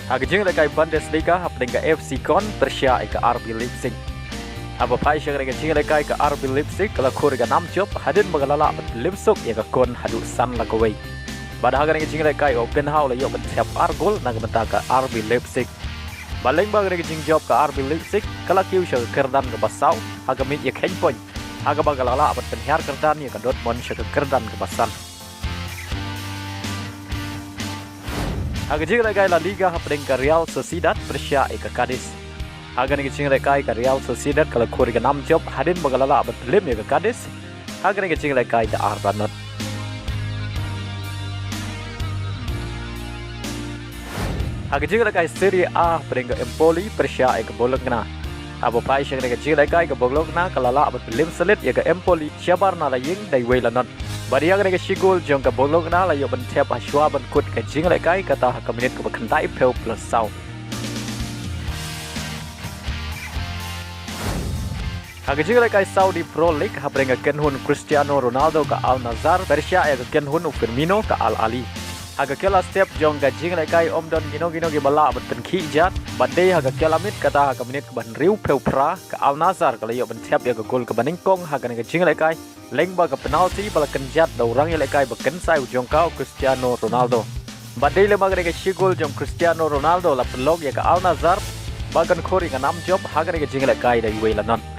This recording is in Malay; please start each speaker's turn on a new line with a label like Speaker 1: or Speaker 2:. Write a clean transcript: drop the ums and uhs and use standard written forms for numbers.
Speaker 1: Hagajing lekai Bundesliga hapdengka FC Kon Persia ika RB Leipzig. Aba pai syang hagajing lekai ke RB Leipzig kala khuriga nam job hadin magalala limsuk ya kon hadu san lagawai. Pada hagajing lekai open hau la yok tiap argol nagamenta ke RB Leipzig. Baleng bag hagajing job ke RB Leipzig kala kiu syang kerdan ke basau hagamit ya ken point. Haga bagalala abat penhiar kerdan ya ke Dortmund syang kerdan ke basan. Hagajing lekai La Liga hapdengka Real Sociedad Persia ika Cadiz. Hagan ngicing lekai ke Real Sociedad kalau khuriga nam job hadin bagalala abat lim ya ke Cadiz. Hagan ngicing lekai ke Arbanot. Hagajing lekai Serie A hapdengka Empoli Persia ika Bologna. Abo pai syang ngicing lekai ke Bologna kalala abat lim selit ya ke Empoli syabarna la ying dai weilanot. Badi yang mereka sigul jong ke Bologna la yo bentiap aswa benkut ke jing lekai kata kaminit ke bekentai peu plus sau. Hagajing lekai Saudi Pro League haprenga kenhun Cristiano Ronaldo ke Al Nassr Persia ya ke kenhun Firmino ke Al Ahly. Hagakela step jong ke jing lekai omdon gino ge bala benten kijat badai hagakela mit kata kaminit ke ban riu peu pra ke Al Nassr kalau yo bentiap ya ke gol ke baningkong hagan ke jing lekai leng baga penalti bala kenjat da orang lekai beken sai ujong kau Cristiano Ronaldo. Badai le magre ke sigol jong Cristiano Ronaldo la pelog ya ke Al Nassr bagan khori ke nam job hagan ke jing lekai da weilanon.